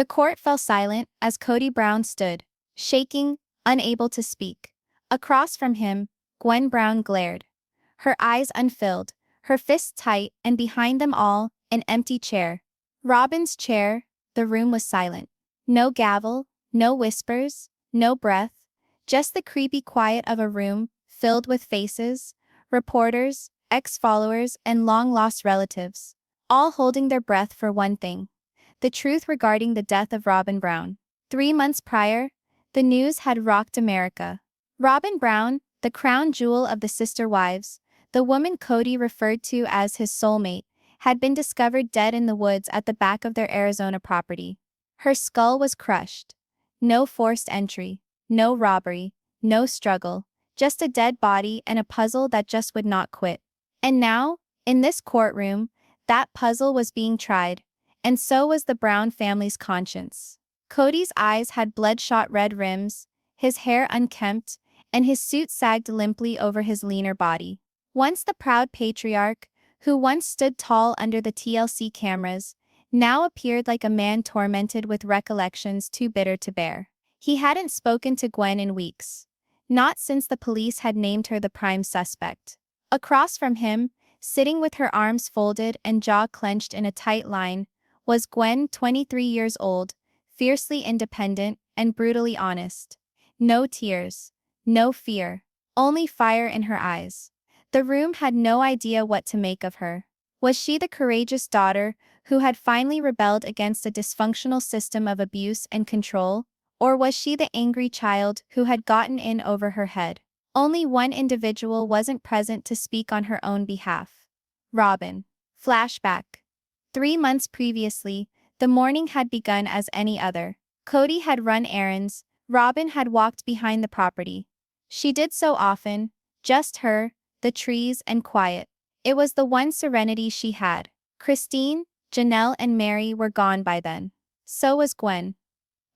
The court fell silent as Kody Brown stood, shaking, unable to speak. Across from him, Gwen Brown glared. Her eyes unfilled, her fists tight, and behind them all, an empty chair. Robyn's chair. The room was silent. No gavel, no whispers, no breath, just the creepy quiet of a room filled with faces, reporters, ex-followers, and long-lost relatives, all holding their breath for one thing: the truth regarding the death of Robyn Brown. 3 months prior, the news had rocked America. Robyn Brown, the crown jewel of the sister wives, the woman Kody referred to as his soulmate, had been discovered dead in the woods at the back of their Arizona property. Her skull was crushed. No forced entry, no robbery, no struggle, just a dead body and a puzzle that just would not quit. And now, in this courtroom, that puzzle was being tried, and so was the Brown family's conscience. Kody's eyes had bloodshot red rims, his hair unkempt, and his suit sagged limply over his leaner body. Once the proud patriarch, who once stood tall under the TLC cameras, now appeared like a man tormented with recollections too bitter to bear. He hadn't spoken to Gwen in weeks. Not since the police had named her the prime suspect. Across from him, sitting with her arms folded and jaw clenched in a tight line, was Gwen, 23 years old, fiercely independent and brutally honest. No tears, no fear, only fire in her eyes. The room had no idea what to make of her. Was she the courageous daughter who had finally rebelled against a dysfunctional system of abuse and control, or was she the angry child who had gotten in over her head? Only one individual wasn't present to speak on her own behalf: Robyn. Flashback. 3 months previously, the morning had begun as any other. Kody had run errands, Robyn had walked behind the property. She did so often, just her, the trees, and quiet. It was the one serenity she had. Christine, Janelle, and Mary were gone by then. So was Gwen.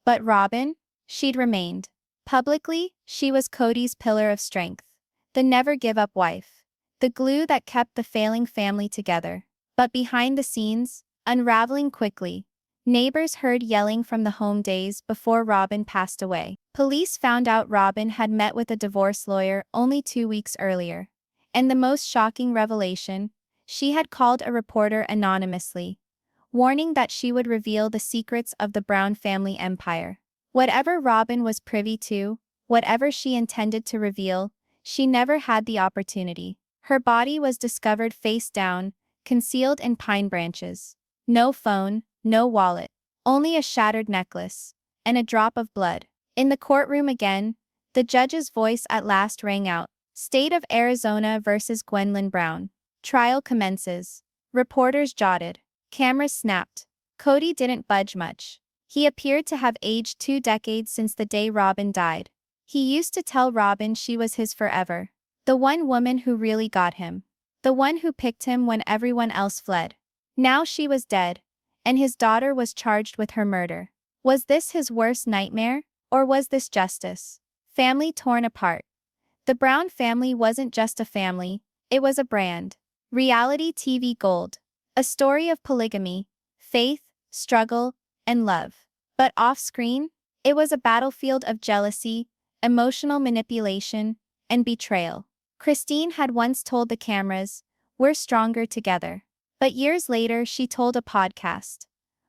But Robyn? She'd remained. Publicly, she was Kody's pillar of strength. The never-give-up wife. The glue that kept the failing family together. But behind the scenes, unraveling quickly, neighbors heard yelling from the home days before Robyn passed away. Police found out Robyn had met with a divorce lawyer only 2 weeks earlier. And the most shocking revelation: she had called a reporter anonymously, warning that she would reveal the secrets of the Brown family empire. Whatever Robyn was privy to, whatever she intended to reveal, she never had the opportunity. Her body was discovered face down, concealed in pine branches. No phone, no wallet, only a shattered necklace, and a drop of blood. In the courtroom again, the judge's voice at last rang out. State of Arizona versus Gwen Brown. Trial commences. Reporters jotted. Cameras snapped. Kody didn't budge much. He appeared to have aged 2 decades since the day Robyn died. He used to tell Robyn she was his forever. The one woman who really got him. The one who picked him when everyone else fled. Now she was dead, and his daughter was charged with her murder. Was this his worst nightmare, or was this justice? Family torn apart. The Brown family wasn't just a family, it was a brand. Reality TV gold. A story of polygamy, faith, struggle, and love. But off-screen, it was a battlefield of jealousy, emotional manipulation, and betrayal. Christine had once told the cameras, "We're stronger together." But years later she told a podcast,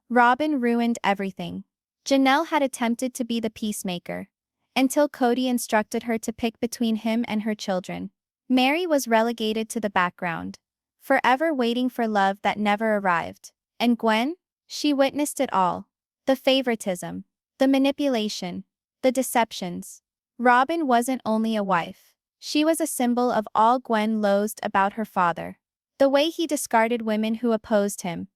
"Robyn ruined everything." Janelle had attempted to be the peacemaker, until Kody instructed her to pick between him and her children. Mary was relegated to the background, forever waiting for love that never arrived. And Gwen? She witnessed it all. The favoritism, the manipulation, the deceptions. Robyn wasn't only a wife. She was a symbol of all Gwen loathed about her father. The way he discarded women who opposed him,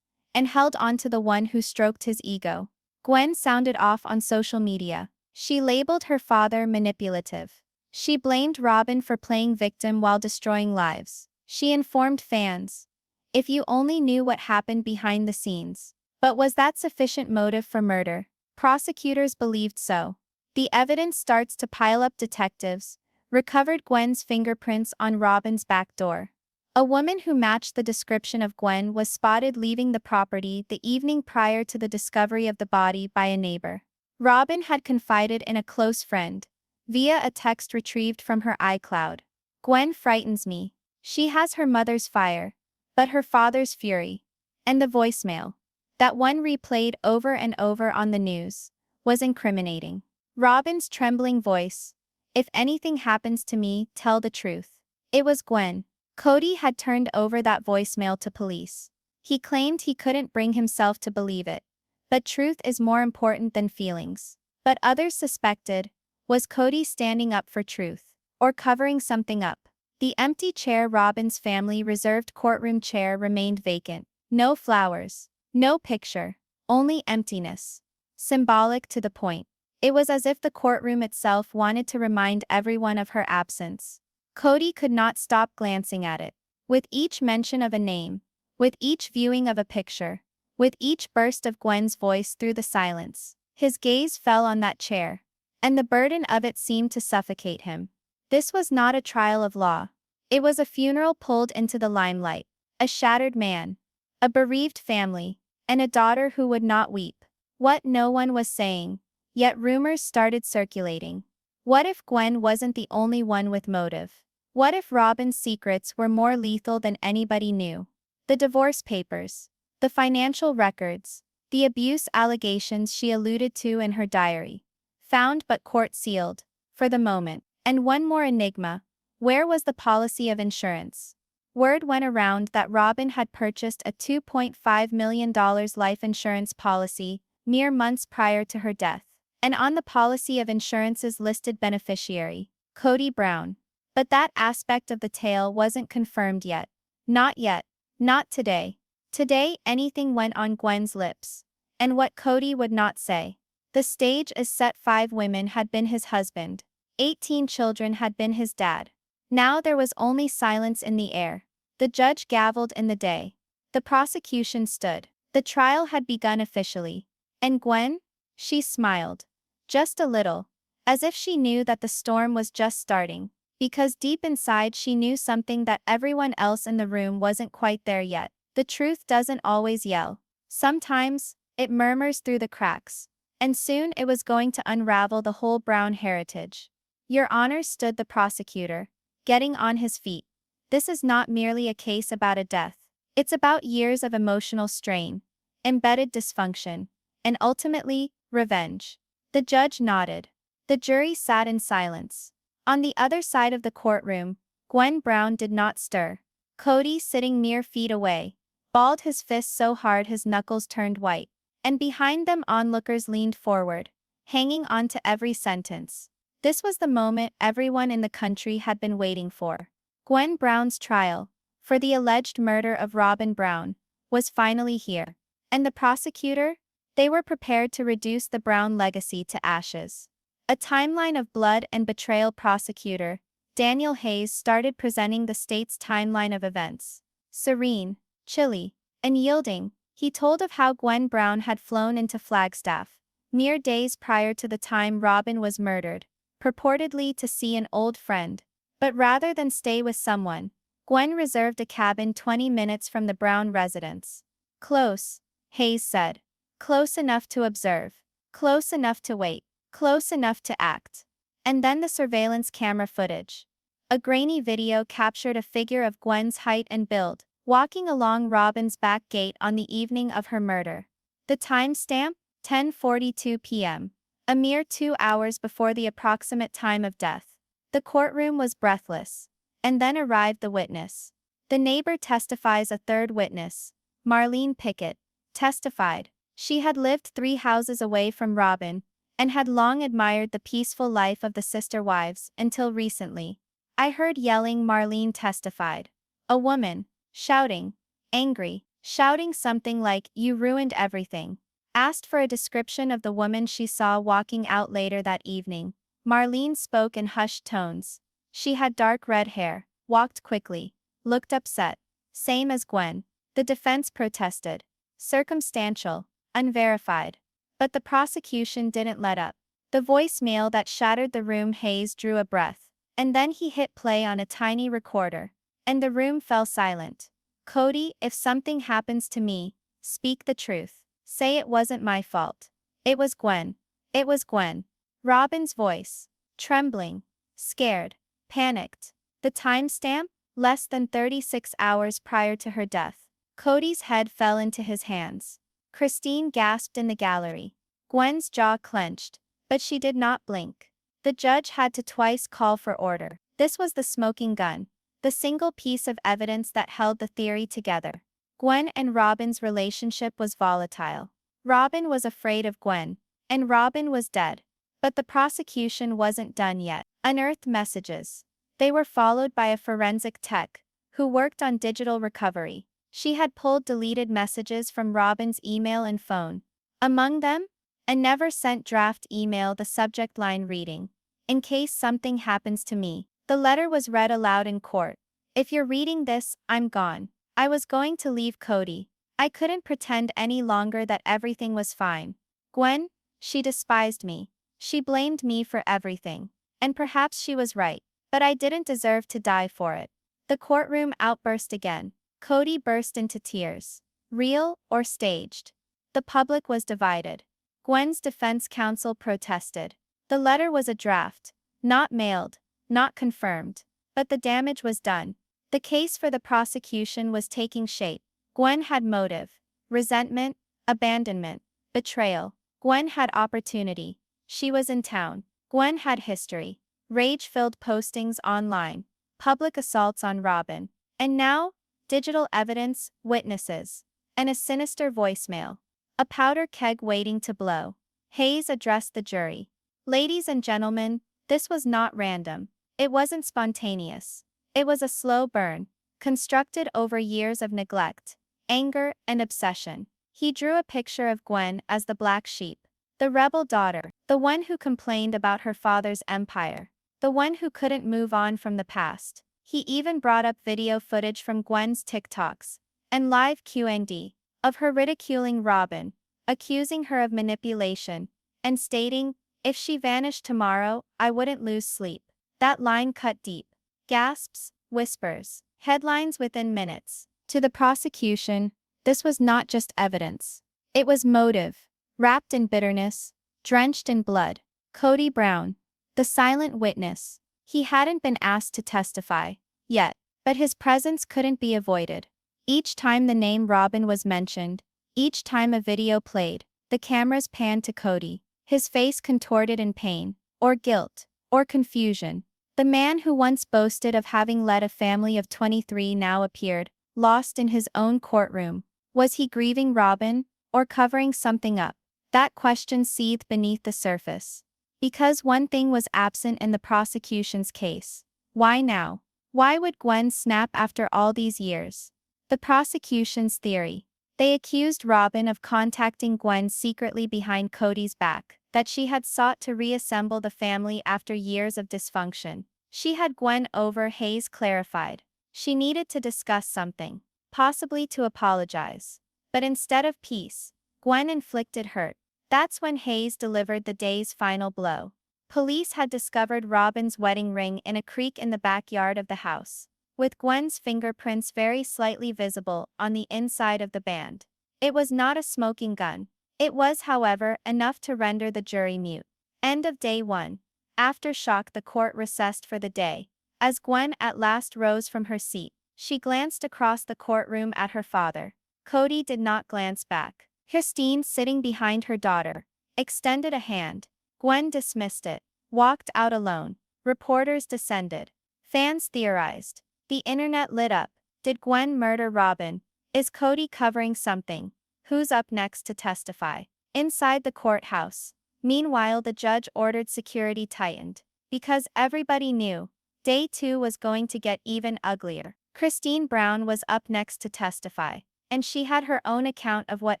and held on to the one who stroked his ego. Gwen sounded off on social media. She labeled her father manipulative. She blamed Robyn for playing victim while destroying lives. She informed fans, "If you only knew what happened behind the scenes." But was that sufficient motive for murder? Prosecutors believed so. The evidence starts to pile up. Detectives recovered Gwen's fingerprints on Robyn's back door. A woman who matched the description of Gwen was spotted leaving the property the evening prior to the discovery of the body by a neighbor. Robyn had confided in a close friend, via a text retrieved from her iCloud. Gwen frightens me. She has her mother's fire, but her father's fury. And the voicemail, that one replayed over and over on the news, was incriminating. Robyn's trembling voice. If anything happens to me, tell the truth. It was Gwen. Kody had turned over that voicemail to police. He claimed he couldn't bring himself to believe it. But truth is more important than feelings. But others suspected, was Kody standing up for truth? Or covering something up? The empty chair Robyn's family reserved courtroom chair remained vacant. No flowers. No picture. Only emptiness. Symbolic to the point. It was as if the courtroom itself wanted to remind everyone of her absence. Kody could not stop glancing at it. With each mention of a name, with each viewing of a picture, with each burst of Gwen's voice through the silence, his gaze fell on that chair, and the burden of it seemed to suffocate him. This was not a trial of law. It was a funeral pulled into the limelight, a shattered man, a bereaved family, and a daughter who would not weep. What no one was saying, yet rumors started circulating. What if Gwen wasn't the only one with motive? What if Robyn's secrets were more lethal than anybody knew? The divorce papers, the financial records, the abuse allegations she alluded to in her diary. Found but court-sealed, for the moment. And one more enigma. Where was the policy of insurance? Word went around that Robyn had purchased a $2.5 million life insurance policy mere months prior to her death. And on the policy of insurance's listed beneficiary, Kody Brown. But that aspect of the tale wasn't confirmed yet. Not yet. Not today. Today anything went on Gwen's lips. And what Kody would not say. The stage is set. 5 women had been his husband. 18 children had been his dad. Now there was only silence in the air. The judge gavelled in the day. The prosecution stood. The trial had begun officially. And Gwen? She smiled. Just a little. As if she knew that the storm was just starting. Because deep inside she knew something that everyone else in the room wasn't quite there yet. The truth doesn't always yell. Sometimes, it murmurs through the cracks. And soon it was going to unravel the whole Brown heritage. Your Honor, stood the prosecutor, getting on his feet. This is not merely a case about a death. It's about years of emotional strain, embedded dysfunction, and ultimately, revenge. The judge nodded. The jury sat in silence. On the other side of the courtroom, Gwen Brown did not stir. Kody, sitting mere feet away, balled his fists so hard his knuckles turned white. And behind them onlookers leaned forward, hanging on to every sentence. This was the moment everyone in the country had been waiting for. Gwen Brown's trial, for the alleged murder of Robyn Brown, was finally here. And the prosecutor? They were prepared to reduce the Brown legacy to ashes. A timeline of blood and betrayal. Prosecutor Daniel Hayes started presenting the state's timeline of events. Serene, chilly, and yielding, he told of how Gwen Brown had flown into Flagstaff, mere days prior to the time Robyn was murdered, purportedly to see an old friend. But rather than stay with someone, Gwen reserved a cabin 20 minutes from the Brown residence. Close, Hayes said. Close enough to observe. Close enough to wait. Close enough to act. And then the surveillance camera footage. A grainy video captured a figure of Gwen's height and build, walking along Robyn's back gate on the evening of her murder. The timestamp? 10:42 p.m. A mere 2 hours before the approximate time of death. The courtroom was breathless. And then arrived the witness. The neighbor testifies. A third witness, Marlene Pickett, testified. She had lived 3 houses away from Robyn, and had long admired the peaceful life of the sister wives until recently. I heard yelling, Marlene testified. A woman, shouting, angry, shouting something like, "You ruined everything." Asked for a description of the woman she saw walking out later that evening, Marlene spoke in hushed tones. She had dark red hair, walked quickly, looked upset. Same as Gwen. The defense protested. Circumstantial, unverified. But the prosecution didn't let up. The voicemail that shattered the room. Hayes drew a breath. And then he hit play on a tiny recorder. and the room fell silent. Kody, if something happens to me, speak the truth. Say it wasn't my fault. It was Gwen. It was Gwen. Robyn's voice. Trembling. Scared. Panicked. The timestamp? Less than 36 hours prior to her death. Kody's head fell into his hands. Christine gasped in the gallery. Gwen's jaw clenched, but she did not blink. The judge had to twice call for order. This was the smoking gun, the single piece of evidence that held the theory together. Gwen and Robyn's relationship was volatile. Robyn was afraid of Gwen, and Robyn was dead. But the prosecution wasn't done yet. Unearthed messages. They were followed by a forensic tech, who worked on digital recovery. She had pulled deleted messages from Robyn's email and phone. Among them, a never-sent draft email, the subject line reading, "In case something happens to me." The letter was read aloud in court. "If you're reading this, I'm gone. I was going to leave Kody. I couldn't pretend any longer that everything was fine. Gwen, she despised me. She blamed me for everything. And perhaps she was right, but I didn't deserve to die for it." The courtroom outburst again. Kody burst into tears. Real or staged? The public was divided. Gwen's defense counsel protested. The letter was a draft, not mailed, not confirmed. But the damage was done. The case for the prosecution was taking shape. Gwen had motive. Resentment, abandonment, betrayal. Gwen had opportunity. She was in town. Gwen had history. Rage-filled postings online. Public assaults on Robyn. And now, digital evidence, witnesses. And a sinister voicemail. A powder keg waiting to blow. Hayes addressed the jury. "Ladies and gentlemen, this was not random. It wasn't spontaneous. It was a slow burn, constructed over years of neglect, anger, and obsession." He drew a picture of Gwen as the black sheep, the rebel daughter, the one who complained about her father's empire, the one who couldn't move on from the past. He even brought up video footage from Gwen's TikToks and live Q&A of her ridiculing Robyn, accusing her of manipulation, and stating, "If she vanished tomorrow, I wouldn't lose sleep." That line cut deep. Gasps, whispers, headlines within minutes. To the prosecution, this was not just evidence. It was motive, wrapped in bitterness, drenched in blood. Kody Brown, the silent witness. He hadn't been asked to testify yet, but his presence couldn't be avoided. Each time the name Robyn was mentioned, each time a video played, the cameras panned to Kody, his face contorted in pain, or guilt, or confusion. The man who once boasted of having led a family of 23 now appeared, lost in his own courtroom. Was he grieving Robyn, or covering something up? That question seethed beneath the surface. Because one thing was absent in the prosecution's case. Why now? Why would Gwen snap after all these years? The prosecution's theory. They accused Robyn of contacting Gwen secretly behind Kody's back, that she had sought to reassemble the family after years of dysfunction. She had Gwen over, Hayes clarified. She needed to discuss something, possibly to apologize. But instead of peace, Gwen inflicted hurt. That's when Hayes delivered the day's final blow. Police had discovered Robyn's wedding ring in a creek in the backyard of the house, with Gwen's fingerprints very slightly visible on the inside of the band. It was not a smoking gun. It was, however, enough to render the jury mute. End of day 1. After shock, the court recessed for the day. As Gwen at last rose from her seat, she glanced across the courtroom at her father. Kody did not glance back. Christine, sitting behind her daughter, extended a hand. Gwen dismissed it, walked out alone. Reporters descended. Fans theorized. The internet lit up. Did Gwen murder Robyn? Is Kody covering something? Who's up next to testify? Inside the courthouse. Meanwhile, the judge ordered security tightened. Because everybody knew, day 2 was going to get even uglier. Christine Brown was up next to testify, and she had her own account of what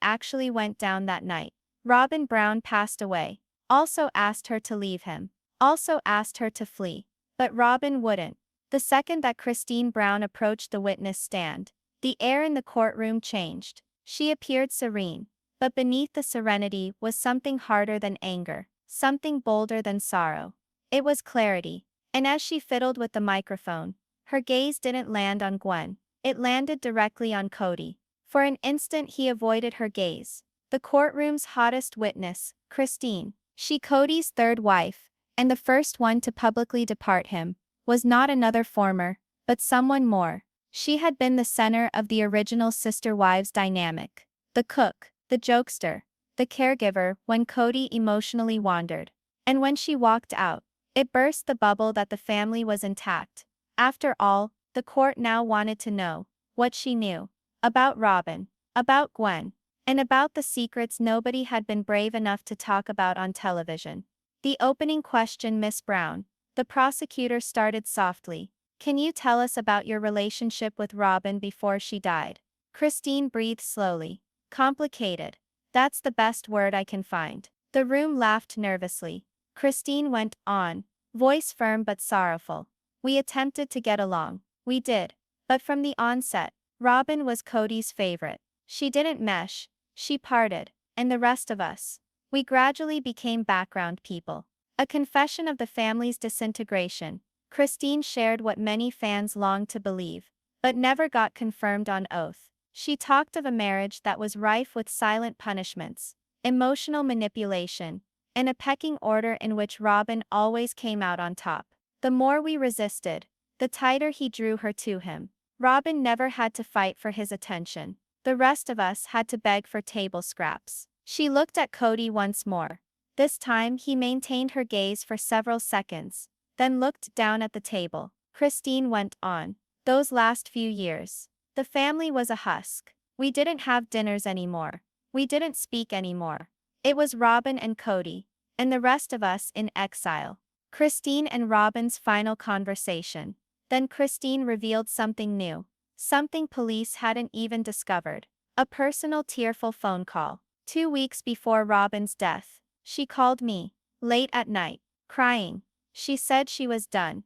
actually went down that night. Robyn Brown passed away. Also asked her to leave him. Also asked her to flee. But Robyn wouldn't. The second that Christine Brown approached the witness stand, the air in the courtroom changed. She appeared serene, but beneath the serenity was something harder than anger, something bolder than sorrow. It was clarity. And as she fiddled with the microphone, Her gaze didn't land on Gwen. It landed directly on Kody. For an instant he avoided her gaze. The courtroom's hottest witness, Christine, she Kody's third wife, and the first one to publicly depart him, was not another former, but someone more. She had been the center of the original sister-wives dynamic. The cook, the jokester, the caregiver when Kody emotionally wandered. And when she walked out, it burst the bubble that the family was intact. After all, the court now wanted to know what she knew about Robyn, about Gwen, and about the secrets nobody had been brave enough to talk about on television. The opening question, Miss Brown, the prosecutor started softly. Can you tell us about your relationship with Robyn before she died? Christine breathed slowly. Complicated. That's the best word I can find. The room laughed nervously. Christine went on, voice firm but sorrowful. We attempted to get along. We did. But from the onset, Robyn was Kody's favorite. She didn't mesh. She parted. And the rest of us, we gradually became background people. A confession of the family's disintegration. Christine shared what many fans longed to believe, but never got confirmed on oath. She talked of a marriage that was rife with silent punishments, emotional manipulation, and a pecking order in which Robyn always came out on top. The more we resisted, the tighter he drew her to him. Robyn never had to fight for his attention. The rest of us had to beg for table scraps. She looked at Kody once more. This time he maintained her gaze for several seconds, then looked down at the table. Christine went on. Those last few years, the family was a husk. We didn't have dinners anymore. We didn't speak anymore. It was Robyn and Kody, and the rest of us in exile. Christine and Robyn's final conversation. Then Christine revealed something new. Something police hadn't even discovered. A personal tearful phone call. 2 weeks before Robyn's death, she called me, late at night, crying. She said she was done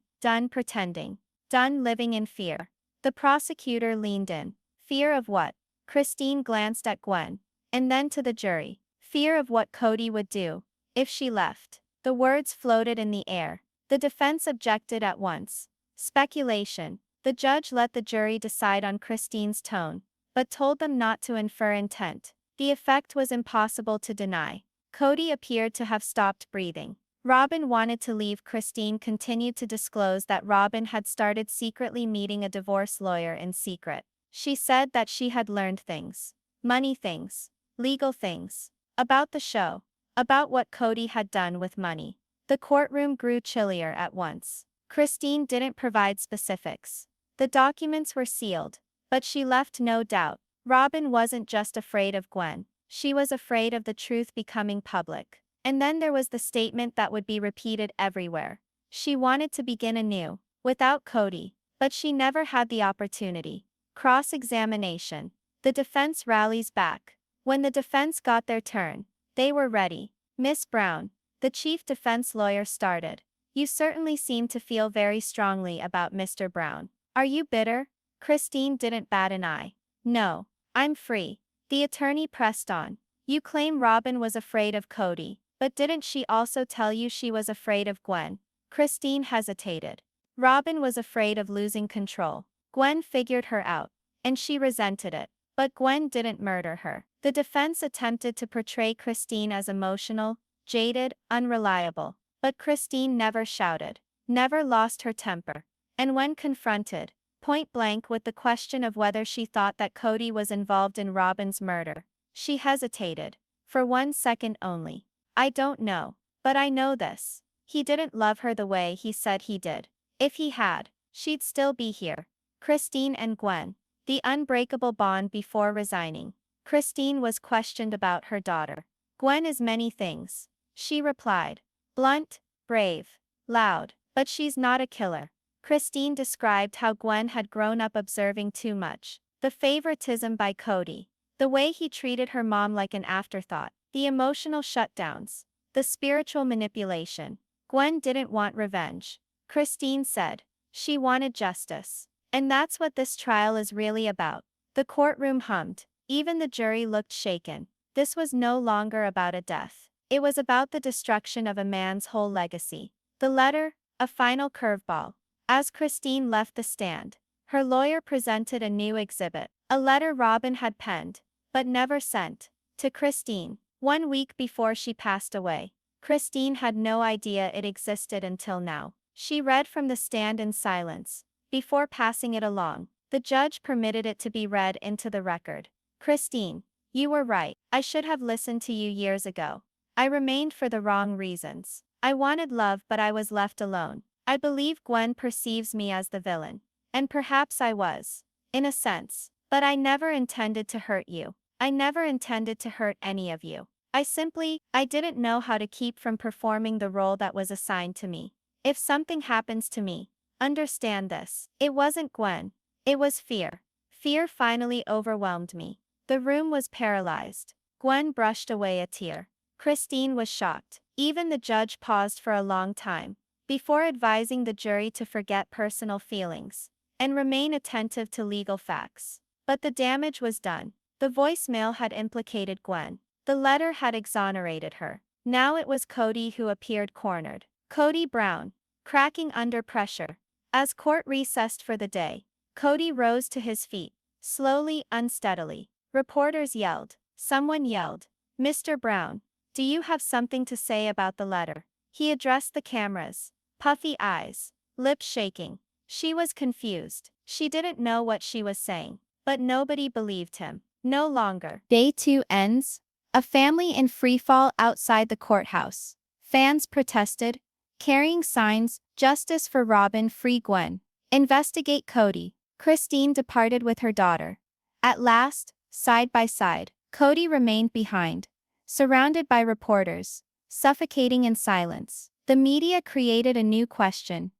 pretending, done living in fear. The prosecutor leaned in. Fear of what? Christine glanced at Gwen, and then to the jury. Fear of what Kody would do if she left. The words floated in the air. The defense objected at once. Speculation. The judge let the jury decide on Christine's tone, but told them not to infer intent. The effect was impossible to deny. Kody appeared to have stopped breathing. Robyn wanted to leave. Christine continued to disclose that Robyn had started secretly meeting a divorce lawyer in secret. She said that she had learned things. Money things. Legal things. About the show. About what Kody had done with money. The courtroom grew chillier at once. Christine didn't provide specifics. The documents were sealed, but she left no doubt. Robyn wasn't just afraid of Gwen. She was afraid of the truth becoming public. And then there was the statement that would be repeated everywhere. She wanted to begin anew, without Kody, but she never had the opportunity. Cross-examination. The defense rallies back. When the defense got their turn, they were ready. Miss Brown, the chief defense lawyer started. You certainly seem to feel very strongly about Mr. Brown. Are you bitter? Christine didn't bat an eye. No, I'm free. The attorney pressed on. You claim Robyn was afraid of Kody, but didn't she also tell you she was afraid of Gwen? Christine hesitated. Robyn was afraid of losing control. Gwen figured her out, and she resented it. But Gwen didn't murder her. The defense attempted to portray Christine as emotional, jaded, unreliable. But Christine never shouted, never lost her temper. And when confronted, point blank with the question of whether she thought that Kody was involved in Robyn's murder, she hesitated. For 1 second only. I don't know. But I know this. He didn't love her the way he said he did. If he had, she'd still be here. Christine and Gwen. The unbreakable bond before resigning. Christine was questioned about her daughter. Gwen is many things. She replied. Blunt, brave, loud, but she's not a killer. Christine described how Gwen had grown up observing too much. The favoritism by Kody. The way he treated her mom like an afterthought. The emotional shutdowns. The spiritual manipulation. Gwen didn't want revenge. Christine said. She wanted justice. And that's what this trial is really about. The courtroom hummed. Even the jury looked shaken. This was no longer about a death. It was about the destruction of a man's whole legacy. The letter, a final curveball. As Christine left the stand, her lawyer presented a new exhibit, a letter Robyn had penned, but never sent, to Christine, 1 week before she passed away. Christine had no idea it existed until now. She read from the stand in silence, before passing it along. The judge permitted it to be read into the record. Christine, you were right. I should have listened to you years ago. I remained for the wrong reasons. I wanted love, but I was left alone. I believe Gwen perceives me as the villain. And perhaps I was, in a sense. But I never intended to hurt you. I never intended to hurt any of you. I didn't know how to keep from performing the role that was assigned to me. If something happens to me, understand this. It wasn't Gwen. It was fear. Fear finally overwhelmed me. The room was paralyzed. Gwen brushed away a tear. Christine was shocked. Even the judge paused for a long time, before advising the jury to forget personal feelings and remain attentive to legal facts. But the damage was done. The voicemail had implicated Gwen. The letter had exonerated her. Now it was Kody who appeared cornered. Kody Brown, cracking under pressure. As court recessed for the day, Kody rose to his feet, slowly, unsteadily. Reporters yelled. Someone yelled, "Mr. Brown, do you have something to say about the letter?" He addressed the cameras, puffy eyes, lips shaking. She was confused. She didn't know what she was saying, but nobody believed him. No longer. Day 2 ends. A family in freefall outside the courthouse. Fans protested, carrying signs, "Justice for Robyn, free Gwen. Investigate Kody." Christine departed with her daughter. At last, side by side, Kody remained behind, surrounded by reporters, suffocating in silence. The media created a new question.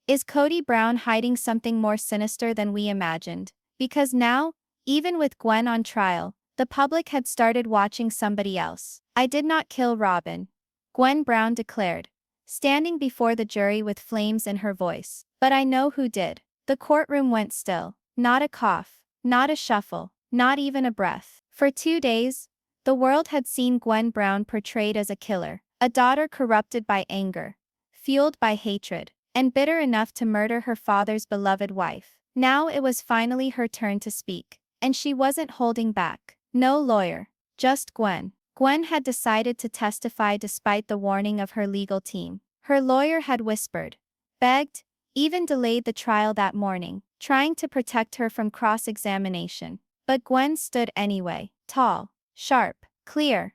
Is Kody Brown hiding something more sinister than we imagined? Because now, even with Gwen on trial, the public had started watching somebody else. "I did not kill Robyn," Gwen Brown declared, standing before the jury with flames in her voice. "But I know who did." The courtroom went still. Not a cough, not a shuffle, not even a breath. For 2 days, the world had seen Gwen Brown portrayed as a killer, a daughter corrupted by anger, fueled by hatred, and bitter enough to murder her father's beloved wife. Now it was finally her turn to speak, and she wasn't holding back. No lawyer, just Gwen. Gwen had decided to testify despite the warning of her legal team. Her lawyer had whispered, begged, even delayed the trial that morning, trying to protect her from cross-examination. But Gwen stood anyway, tall, sharp, clear.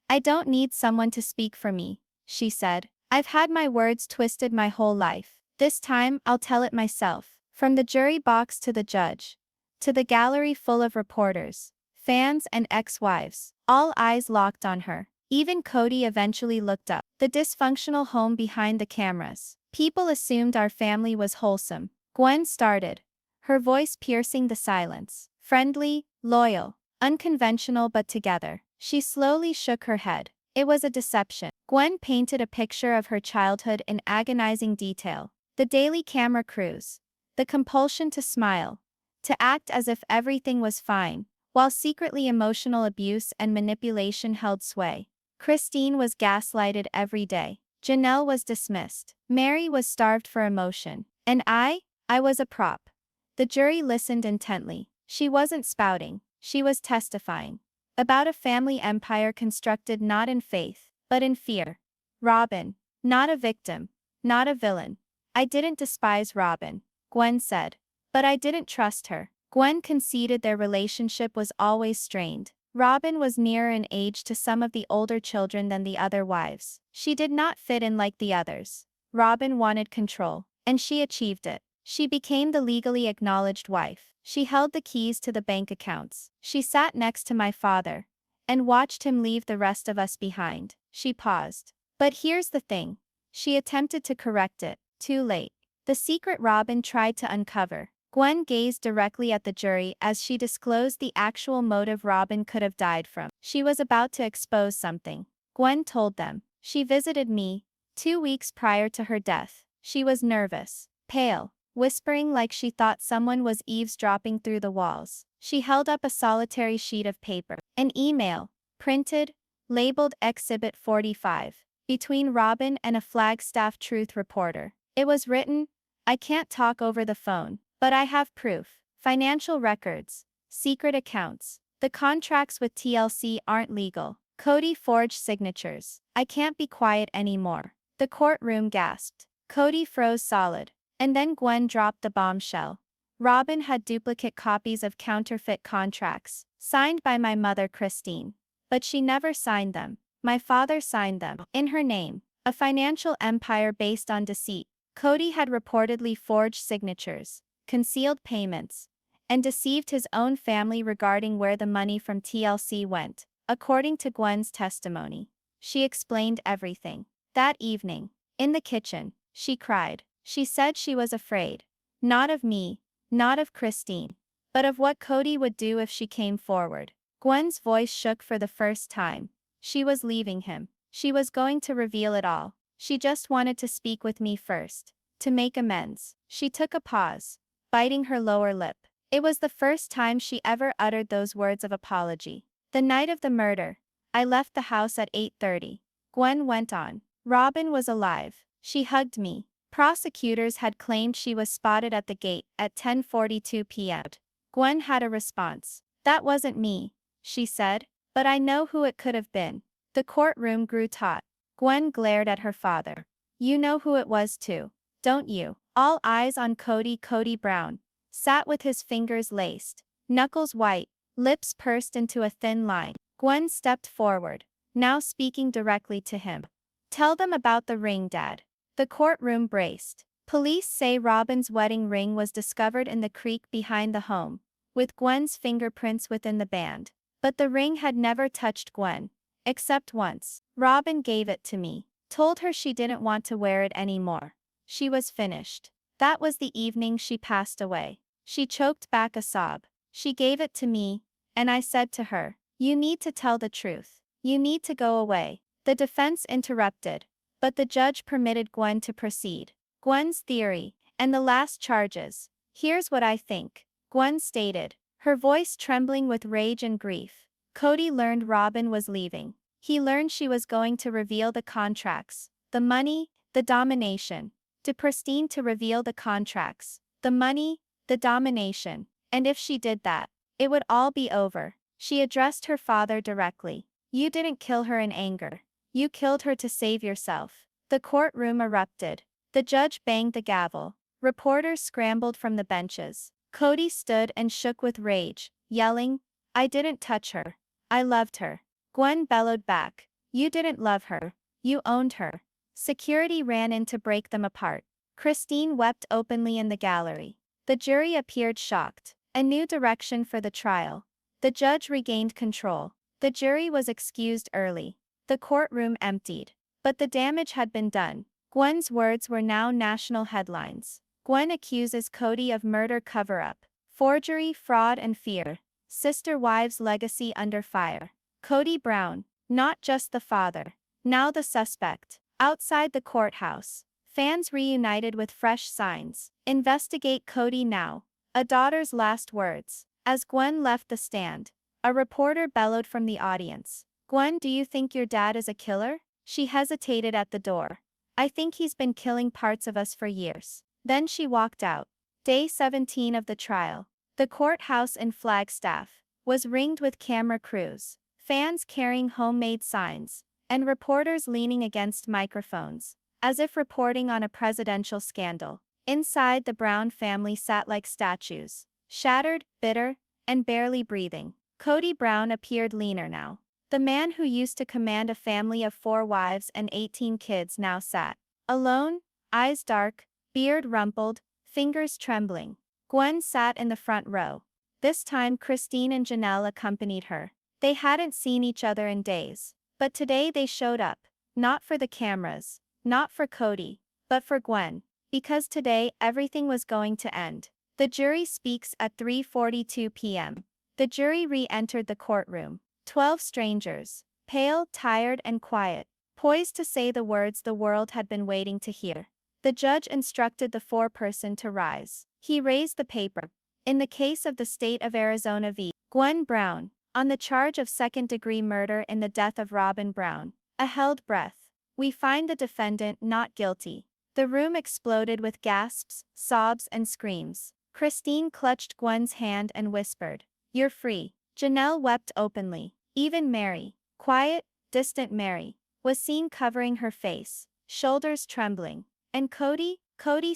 "I don't need someone to speak for me," she said. "I've had my words twisted my whole life. This time I'll tell it myself." From the jury box to the judge, to the gallery full of reporters, fans and ex-wives, all eyes locked on her. Even Kody eventually looked up. The dysfunctional home behind the cameras. "People assumed our family was wholesome," Gwen started, her voice piercing the silence. "Friendly, loyal, unconventional but together." She slowly shook her head. It was a deception. Gwen painted a picture of her childhood in agonizing detail. The daily camera crews, the compulsion to smile, to act as if everything was fine, while secretly emotional abuse and manipulation held sway. Christine was gaslighted every day. Janelle was dismissed. Mary was starved for emotion. And I was a prop. The jury listened intently. She wasn't spouting, she was testifying. About a family empire constructed not in faith, but in fear. Robyn, not a victim, not a villain. "I didn't despise Robyn," Gwen said. "But I didn't trust her." Gwen conceded their relationship was always strained. Robyn was nearer in age to some of the older children than the other wives. She did not fit in like the others. Robyn wanted control, and she achieved it. She became the legally acknowledged wife. She held the keys to the bank accounts. She sat next to my father and watched him leave the rest of us behind. She paused. "But here's the thing." She attempted to correct it. Too late. The secret Robyn tried to uncover. Gwen gazed directly at the jury as she disclosed the actual motive Robyn could have died from. She was about to expose something. Gwen told them. "She visited me 2 weeks prior to her death. She was nervous, pale, whispering like she thought someone was eavesdropping through the walls." She held up a solitary sheet of paper. An email, printed, labeled Exhibit 45, between Robyn and a Flagstaff Truth reporter. It was written, I can't talk over the phone, but I have proof. Financial records, secret accounts. The contracts with TLC aren't legal. Kody forged signatures. I can't be quiet anymore. The courtroom gasped. Kody froze solid. And then Gwen dropped the bombshell. Robyn had duplicate copies of counterfeit contracts, signed by my mother Christine. But she never signed them. My father signed them, in her name. A financial empire based on deceit. Kody had reportedly forged signatures, concealed payments, and deceived his own family regarding where the money from TLC went. According to Gwen's testimony, she explained everything. That evening, in the kitchen, she cried. She said she was afraid. Not of me, not of Christine, but of what Kody would do if she came forward. Gwen's voice shook for the first time. She was leaving him. She was going to reveal it all. She just wanted to speak with me first, to make amends. She took a pause, biting her lower lip. It was the first time she ever uttered those words of apology. The night of the murder, I left the house at 8:30. Gwen went on. Robyn was alive. She hugged me. Prosecutors had claimed she was spotted at the gate at 10:42 p.m. Gwen had a response. That wasn't me, she said, but I know who it could have been. The courtroom grew taut. Gwen glared at her father. You know who it was too, don't you? All eyes on Kody Brown sat with his fingers laced, knuckles white, lips pursed into a thin line. Gwen stepped forward, now speaking directly to him. Tell them about the ring, Dad. The courtroom braced. Police say Robyn's wedding ring was discovered in the creek behind the home, with Gwen's fingerprints within the band. But the ring had never touched Gwen. Except once. Robyn gave it to me. Told her she didn't want to wear it anymore. She was finished. That was the evening she passed away. She choked back a sob. She gave it to me, and I said to her, you need to tell the truth. You need to go away. The defense interrupted, but the judge permitted Gwen to proceed. Gwen's theory, and the last charges. Here's what I think, Gwen stated, her voice trembling with rage and grief. Kody learned Robyn was leaving. He learned she was going to reveal the contracts, the money, the domination. To Christine to reveal the contracts, the money, the domination. And if she did that, it would all be over. She addressed her father directly. You didn't kill her in anger. You killed her to save yourself. The courtroom erupted. The judge banged the gavel. Reporters scrambled from the benches. Kody stood and shook with rage, yelling, I didn't touch her. I loved her. Gwen bellowed back. You didn't love her. You owned her. Security ran in to break them apart. Christine wept openly in the gallery. The jury appeared shocked. A new direction for the trial. The judge regained control. The jury was excused early. The courtroom emptied. But the damage had been done. Gwen's words were now national headlines. Gwen accuses Kody of murder cover-up, forgery, fraud and fear. Sister wives' legacy under fire. Kody Brown, not just the father, now the suspect. Outside the courthouse, fans reunited with fresh signs. Investigate Kody now. A daughter's last words. As Gwen left the stand, a reporter bellowed from the audience. Gwen, do you think your dad is a killer? She hesitated at the door. I think he's been killing parts of us for years. Then she walked out. Day 17 of the trial. The courthouse in Flagstaff was ringed with camera crews, fans carrying homemade signs, and reporters leaning against microphones, as if reporting on a presidential scandal. Inside, the Brown family sat like statues, shattered, bitter, and barely breathing. Kody Brown appeared leaner now. The man who used to command a family of 4 wives and 18 kids now sat alone, eyes dark, beard rumpled, fingers trembling. Gwen sat in the front row. This time Christine and Janelle accompanied her. They hadn't seen each other in days. But today they showed up, not for the cameras, not for Kody, but for Gwen. Because today everything was going to end. The jury speaks at 3:42 p.m. The jury re-entered the courtroom. 12 strangers, pale, tired and quiet, poised to say the words the world had been waiting to hear. The judge instructed the foreperson to rise. He raised the paper. In the case of the state of Arizona v. Gwen Brown, on the charge of second-degree murder in the death of Robyn Brown, a held breath. We find the defendant not guilty. The room exploded with gasps, sobs, and screams. Christine clutched Gwen's hand and whispered, "You're free." Janelle wept openly. Even Mary, quiet, distant Mary, was seen covering her face, shoulders trembling. And Kody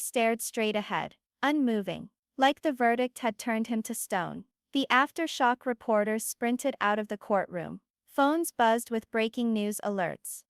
stared straight ahead, unmoving, like the verdict had turned him to stone. The aftershock reporters sprinted out of the courtroom. Phones buzzed with breaking news alerts.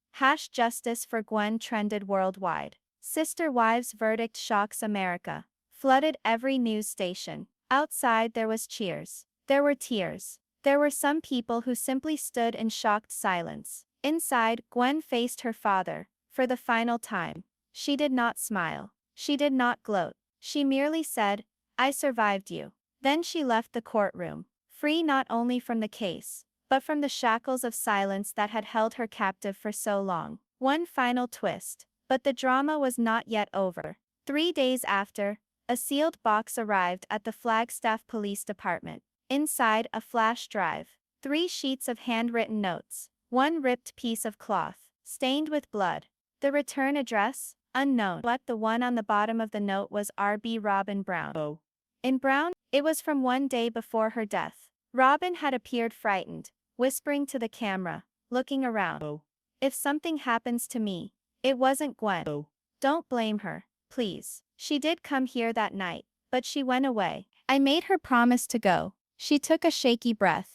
#Justice for Gwen trended worldwide. Sister Wives' verdict shocks America. Flooded every news station. Outside there was cheers. There were tears. There were some people who simply stood in shocked silence. Inside, Gwen faced her father. For the final time. She did not smile. She did not gloat. She merely said, "I survived you." Then she left the courtroom, free not only from the case, but from the shackles of silence that had held her captive for so long. One final twist. But the drama was not yet over. 3 days after, a sealed box arrived at the Flagstaff Police Department. Inside, a flash drive. 3 sheets of handwritten notes. 1 ripped piece of cloth, stained with blood. The return address? Unknown. But the one on the bottom of the note was R.B. Robyn Brown. Oh. In Brown, it was from one day before her death. Robyn had appeared frightened, whispering to the camera, looking around. Oh. "If something happens to me, it wasn't Gwen. Oh. Don't blame her, please. She did come here that night, but she went away. I made her promise to go." She took a shaky breath.